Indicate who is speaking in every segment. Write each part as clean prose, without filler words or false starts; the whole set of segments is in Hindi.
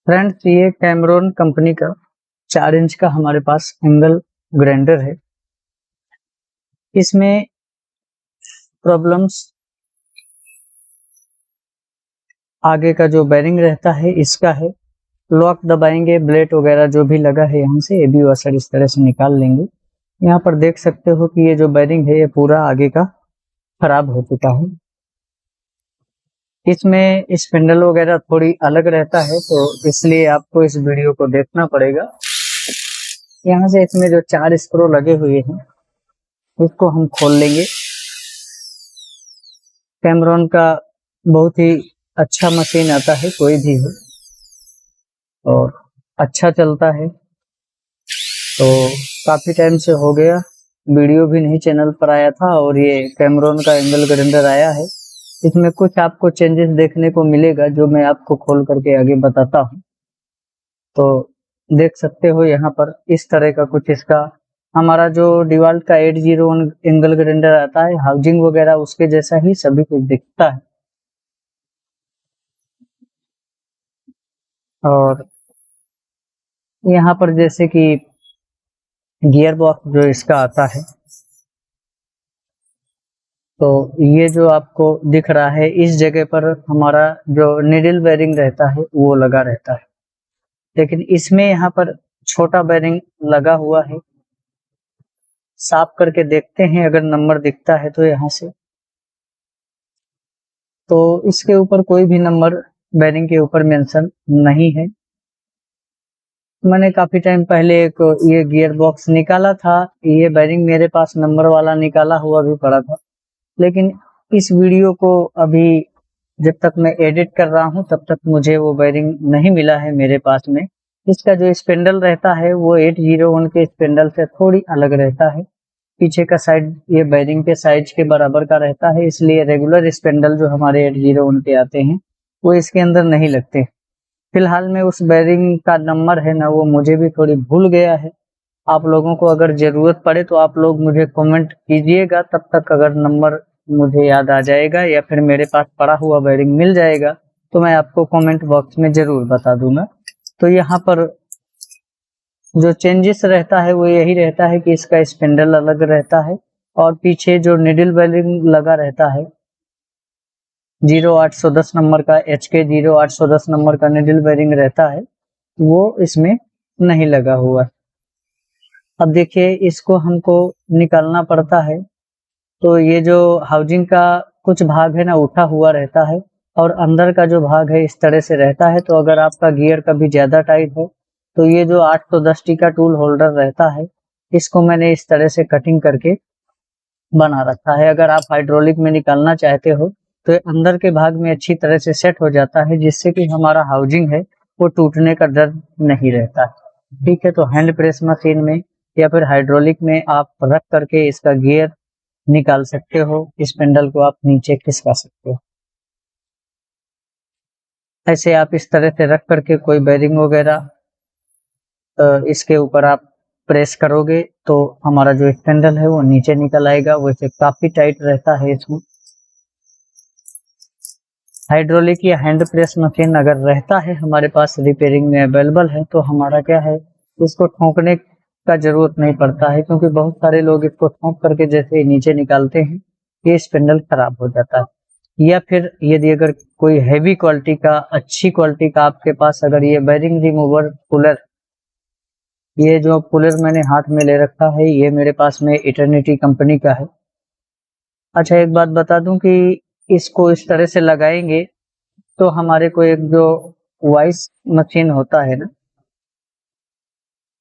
Speaker 1: फ्रेंड्स, ये कैमरॉन कंपनी का 4 इंच का हमारे पास एंगल ग्राइंडर है। इसमें प्रॉब्लम्स आगे का जो बेरिंग रहता है इसका है। लॉक दबाएंगे, ब्लेड वगैरह जो भी लगा है यहाँ से एबी वॉशर इस तरह से निकाल लेंगे। यहाँ पर देख सकते हो कि ये जो बेरिंग है ये पूरा आगे का खराब हो चुका है। इसमें स्पिंडल वगैरह थोड़ी अलग रहता है, तो इसलिए आपको इस वीडियो को देखना पड़ेगा। यहाँ से इसमें जो 4 स्क्रू लगे हुए हैं इसको हम खोल लेंगे। कैमरॉन का बहुत ही अच्छा मशीन आता है, कोई भी हो, और अच्छा चलता है। तो काफी टाइम से हो गया वीडियो भी नहीं चैनल पर आया था, और ये कैमरॉन का एंगल ग्राइंडर आया है। इसमें कुछ आपको चेंजेस देखने को मिलेगा जो मैं आपको खोल करके आगे बताता हूँ। तो देख सकते हो यहाँ पर इस तरह का कुछ इसका हमारा जो डिवाल्ट का 801 एंगल ग्राइंडर आता है, हाउसिंग वगैरह उसके जैसा ही सभी कुछ दिखता है। और यहाँ पर जैसे कि गियर बॉक्स जो इसका आता है, तो ये जो आपको दिख रहा है इस जगह पर हमारा जो नीडल बेरिंग रहता है वो लगा रहता है, लेकिन इसमें यहाँ पर छोटा बेरिंग लगा हुआ है। साफ करके देखते हैं, अगर नंबर दिखता है तो यहाँ से, तो इसके ऊपर कोई भी नंबर बेरिंग के ऊपर मेंशन नहीं है। मैंने काफी टाइम पहले एक ये गियर बॉक्स निकाला था, ये बेरिंग मेरे पास नंबर वाला निकाला हुआ भी पड़ा था, लेकिन इस वीडियो को अभी जब तक मैं एडिट कर रहा हूं तब तक मुझे वो बेरिंग नहीं मिला है मेरे पास में। इसका जो स्पिंडल रहता है वो 801 के स्पिंडल से थोड़ी अलग रहता है। पीछे का साइड ये बेरिंग के साइज के बराबर का रहता है, इसलिए रेगुलर स्पिंडल जो हमारे 801 के आते हैं वो इसके अंदर नहीं लगते। फिलहाल में उस बेरिंग का नंबर है ना, वो मुझे भी थोड़ी भूल गया है। आप लोगों को अगर जरूरत पड़े तो आप लोग मुझे कमेंट कीजिएगा, तब तक अगर नंबर मुझे याद आ जाएगा या फिर मेरे पास पड़ा हुआ बेरिंग मिल जाएगा तो मैं आपको कमेंट बॉक्स में जरूर बता दूंगा। तो यहाँ पर जो चेंजेस रहता है वो यही रहता है कि इसका स्पिंडल अलग रहता है, और पीछे जो निडल बेरिंग लगा रहता है 0810 नंबर का, HK 0810 नंबर का निडल बेरिंग रहता है, वो इसमें नहीं लगा हुआ है। अब देखिए इसको हमको निकालना पड़ता है, तो ये जो हाउसिंग का कुछ भाग है ना उठा हुआ रहता है, और अंदर का जो भाग है इस तरह से रहता है। तो अगर आपका गियर कभी ज्यादा टाइट हो तो ये जो 810T का टूल होल्डर रहता है इसको मैंने इस तरह से कटिंग करके बना रखा है। अगर आप हाइड्रोलिक में निकालना चाहते हो तो ये अंदर के भाग में अच्छी तरह से सेट हो जाता है, जिससे कि हमारा हाउसिंग है वो टूटने का डर नहीं रहता है। ठीक है, तो हैंड प्रेस मशीन में या फिर हाइड्रोलिक में आप रख करके इसका गियर निकाल सकते हो, स्पिंडल को आप नीचे खिसका सकते हो। ऐसे आप इस तरह से रख करके कोई बेरिंग वगैरह इसके ऊपर आप प्रेस करोगे तो हमारा जो स्पिंडल है वो नीचे निकल आएगा। वैसे काफी टाइट रहता है इसमें। हाइड्रोलिक या हैंड प्रेस मशीन अगर रहता है हमारे पास रिपेयरिंग में अवेलेबल है तो हमारा क्या है, इसको ठोकने का जरूरत नहीं पड़ता है, क्योंकि बहुत सारे लोग इसको ठोक करके जैसे नीचे निकालते हैं ये स्पिंडल खराब हो जाता है। या फिर यदि अगर कोई हैवी क्वालिटी का, अच्छी क्वालिटी का आपके पास अगर ये बेरिंग रिमूवर पुलर, ये जो पुलर मैंने हाथ में ले रखा है ये मेरे पास में इटर्निटी कंपनी का है। अच्छा, एक बात बता दूं कि इसको इस तरह से लगाएंगे तो हमारे को एक जो वॉइस मशीन होता है ना,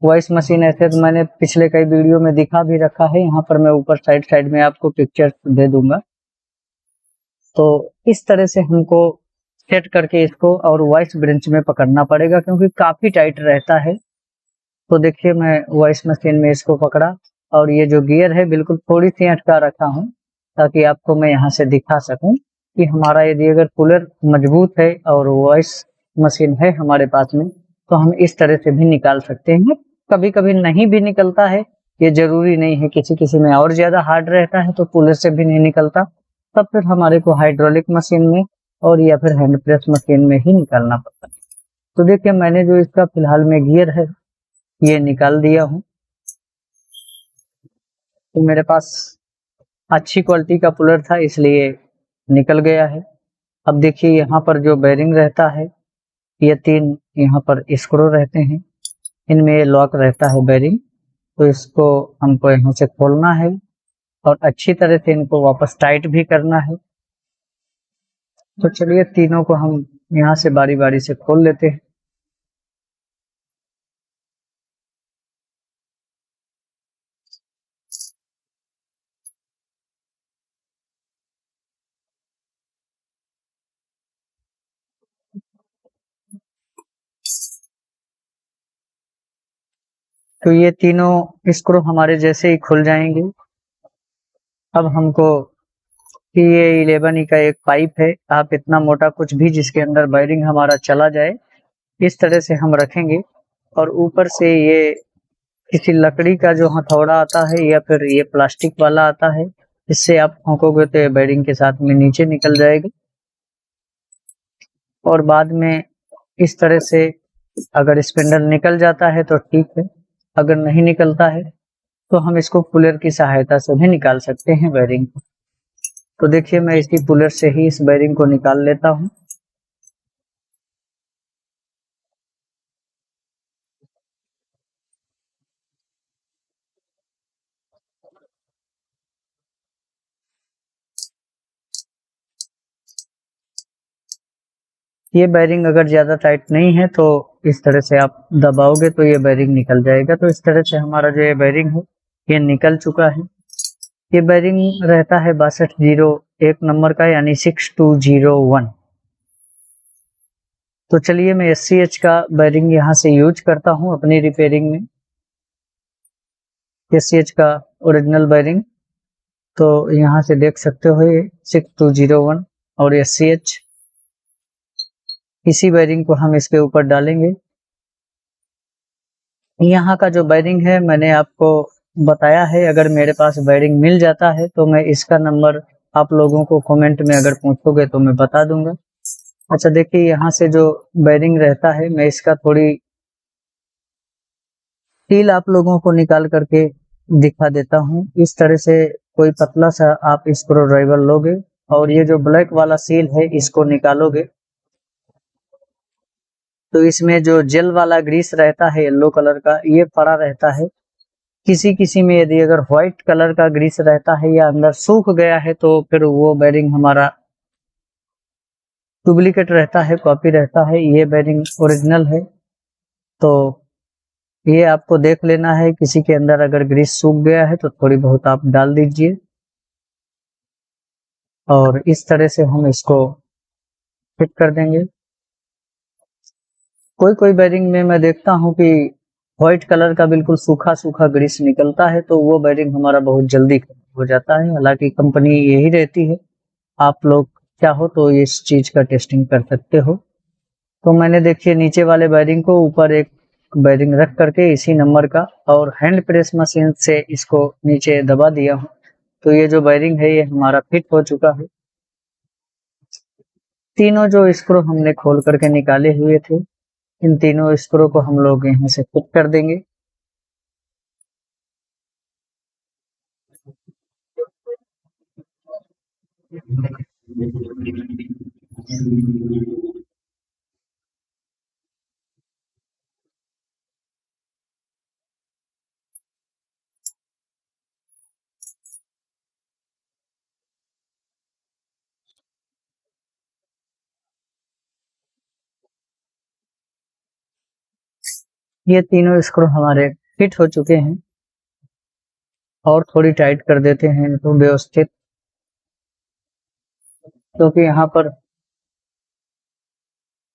Speaker 1: वॉइस मशीन ऐसे तो मैंने पिछले कई वीडियो में दिखा भी रखा है, यहाँ पर मैं ऊपर साइड में आपको पिक्चर दे दूंगा। तो इस तरह से हमको सेट करके इसको और वॉइस ब्रेंच में पकड़ना पड़ेगा, क्योंकि काफी टाइट रहता है। तो देखिए मैं वॉइस मशीन में इसको पकड़ा, और ये जो गियर है बिल्कुल थोड़ी सी अटका रखा हूँ ताकि आपको मैं यहाँ से दिखा सकूं कि हमारा यदि अगर कूलर मजबूत है और वॉइस मशीन है हमारे पास में तो हम इस तरह से भी निकाल सकते हैं। कभी कभी नहीं भी निकलता है, ये जरूरी नहीं है, किसी किसी में और ज्यादा हार्ड रहता है तो कूलर से भी नहीं निकलता, तब फिर हमारे को हाइड्रोलिक मशीन में और या फिर हैंड प्रेस मशीन में ही निकालना पड़ता है। तो देखिए मैंने जो इसका फिलहाल में गियर है ये निकाल दिया हूँ। तो मेरे पास अच्छी क्वालिटी का पुलर था इसलिए निकल गया है। अब देखिए यहाँ पर जो बेरिंग रहता है ये 3 यहाँ पर स्क्रू रहते हैं, इनमें लॉक रहता है बेरिंग। तो इसको हमको यहाँ से खोलना है और अच्छी तरह से इनको वापस टाइट भी करना है। तो चलिए तीनों को हम यहाँ से बारी बारी से खोल लेते हैं। तो ये तीनों स्क्रू हमारे जैसे ही खुल जाएंगे। अब हमको ये 11 का एक पाइप है, आप इतना मोटा कुछ भी जिसके अंदर वायरिंग हमारा चला जाए इस तरह से हम रखेंगे। और ऊपर से ये किसी लकड़ी का जो हथौड़ा आता है या फिर ये प्लास्टिक वाला आता है, इससे आप ठोकोगे तो ये वायरिंग के साथ में नीचे निकल जाएगा। और बाद में इस तरह से अगर स्पिंडल निकल जाता है तो ठीक है, अगर नहीं निकलता है तो हम इसको पुलर की सहायता से भी निकाल सकते हैं वायरिंग को। तो देखिए मैं इसकी पुलर से ही इस वायरिंग को निकाल लेता हूँ। ये बेरिंग अगर ज्यादा टाइट नहीं है तो इस तरह से आप दबाओगे तो ये बेरिंग निकल जाएगा। तो इस तरह से हमारा जो ये बेरिंग है ये निकल चुका है। ये बेरिंग रहता है 6201 नंबर का, यानी 6201। तो चलिए मैं SCH का बेरिंग यहाँ से यूज करता हूँ अपनी रिपेयरिंग में। SCH का ओरिजिनल बेरिंग तो यहाँ से देख सकते हो ये 6201 और SCH, इसी बेरिंग को हम इसके ऊपर डालेंगे। यहाँ का जो बेरिंग है मैंने आपको बताया है, अगर मेरे पास बेरिंग मिल जाता है तो मैं इसका नंबर आप लोगों को कमेंट में अगर पूछोगे तो मैं बता दूंगा। अच्छा देखिए यहाँ से जो बेरिंग रहता है मैं इसका थोड़ी सील आप लोगों को निकाल करके दिखा देता हूँ। इस तरह से कोई पतला सा आप स्क्रू ड्राइवर लोगे और ये जो ब्लैक वाला सील है इसको निकालोगे तो इसमें जो जेल वाला ग्रीस रहता है येलो कलर का ये पड़ा रहता है। किसी किसी में यदि अगर व्हाइट कलर का ग्रीस रहता है या अंदर सूख गया है तो फिर वो बेरिंग हमारा डुप्लीकेट रहता है, कॉपी रहता है। ये बेरिंग ओरिजिनल है तो ये आपको देख लेना है। किसी के अंदर अगर ग्रीस सूख गया है तो थोड़ी बहुत आप डाल दीजिए और इस तरह से हम इसको फिट कर देंगे। कोई कोई बेरिंग में मैं देखता हूँ कि व्हाइट कलर का बिल्कुल सूखा सूखा ग्रीस निकलता है तो वो बेरिंग हमारा बहुत जल्दी हो जाता है। हालांकि कंपनी यही रहती है, आप लोग चाहो तो इस चीज का टेस्टिंग कर सकते हो। तो मैंने देखिए नीचे वाले बेरिंग को ऊपर एक बेरिंग रख करके इसी नंबर का और हैंड प्रेस मशीन से इसको नीचे दबा दिया हूँ। तो ये जो बेरिंग है ये हमारा फिट हो चुका है। तीनों जो स्क्रू हमने खोल करके निकाले हुए थे इन तीनों स्क्रू को हम लोग यहाँ से फिट कर देंगे। ये तीनों स्क्रू हमारे फिट हो चुके हैं और थोड़ी टाइट कर देते हैं इनको व्यवस्थित, क्योंकि यहाँ पर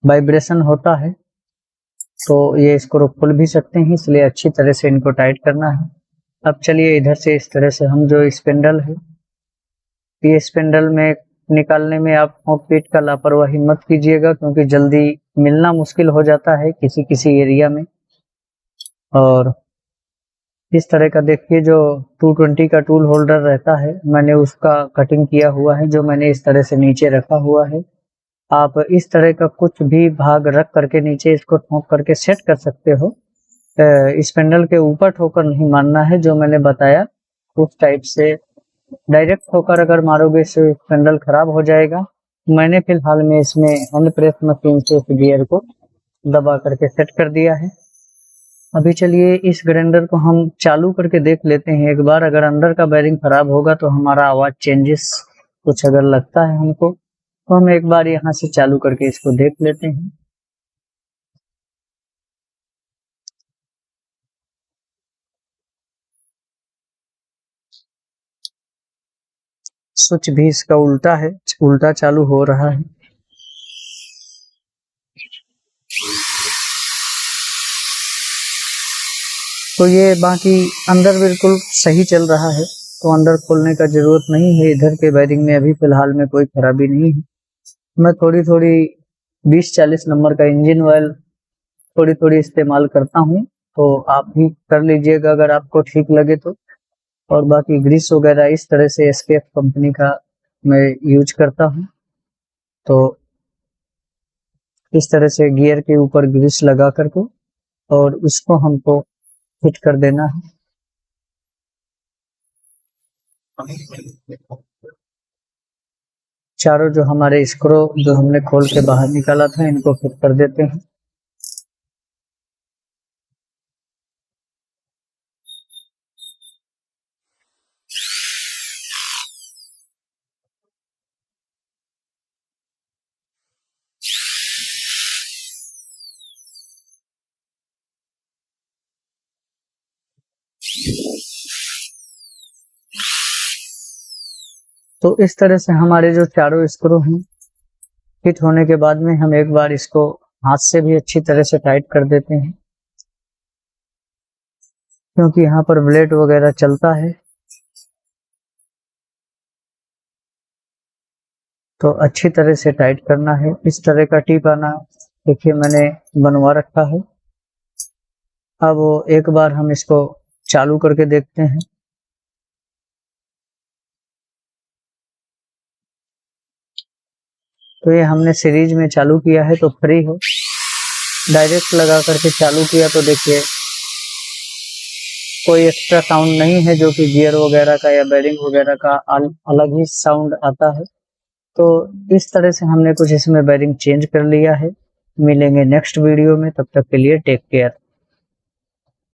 Speaker 1: वाइब्रेशन होता है तो ये स्क्रू खुल भी सकते हैं, इसलिए अच्छी तरह से इनको टाइट करना है। अब चलिए इधर से इस तरह से हम जो स्पिंडल है ये स्पिंडल में निकालने में आप पीठ का लापरवाही मत कीजिएगा, क्योंकि जल्दी मिलना मुश्किल हो जाता है किसी किसी एरिया में। और इस तरह का देखिए जो 220 का टूल होल्डर रहता है मैंने उसका कटिंग किया हुआ है, जो मैंने इस तरह से नीचे रखा हुआ है। आप इस तरह का कुछ भी भाग रख करके नीचे इसको ठोक करके सेट कर सकते हो। स्पेंडल के ऊपर ठोकर नहीं मारना है, जो मैंने बताया उस टाइप से डायरेक्ट ठोकर अगर मारोगे तो स्पेंडल खराब हो जाएगा। मैंने फिलहाल में इसमें हैंड प्रेस मशीन से इस गियर को दबा करके सेट कर दिया है। अभी चलिए इस ग्राइंडर को हम चालू करके देख लेते हैं एक बार। अगर अंदर का बेरिंग खराब होगा तो हमारा आवाज चेंजेस कुछ अगर लगता है हमको, तो हम एक बार यहाँ से चालू करके इसको देख लेते हैं। स्विच भी इसका उल्टा है, उल्टा चालू हो रहा है। तो ये बाकी अंदर बिल्कुल सही चल रहा है, तो अंदर खोलने का जरूरत नहीं है। इधर के बेरिंग में अभी फिलहाल में कोई खराबी नहीं है। मैं थोड़ी थोड़ी 20-40 नंबर का इंजन ऑयल थोड़ी थोड़ी इस्तेमाल करता हूँ, तो आप भी कर लीजिएगा अगर आपको ठीक लगे तो। और बाकी ग्रीस वगैरह इस तरह से एसकेएफ कंपनी का मैं यूज करता हूँ। तो इस तरह से गियर के ऊपर ग्रीस लगा करके और उसको हमको फिट कर देना है। चारों जो हमारे स्क्रू जो हमने खोल के बाहर निकाला था, इनको फिट कर देते हैं। तो इस तरह से हमारे जो चारों स्क्रू हैं फिट होने के बाद में हम एक बार इसको हाथ से भी अच्छी तरह से टाइट कर देते हैं, क्योंकि यहाँ पर ब्लेड वगैरह चलता है। तो अच्छी तरह से टाइट करना है। इस तरह का टिप आना देखिए मैंने बनवा रखा है। अब एक बार हम इसको चालू करके देखते हैं। तो ये हमने सीरीज में चालू किया है तो फ्री है। डायरेक्ट लगा करके चालू किया तो देखिए कोई एक्स्ट्रा साउंड नहीं है, जो कि गियर वगैरह का या बेरिंग वगैरह का अलग ही साउंड आता है। तो इस तरह से हमने कुछ इसमें बेरिंग चेंज कर लिया है। मिलेंगे नेक्स्ट वीडियो में, तब तक के लिए टेक केयर।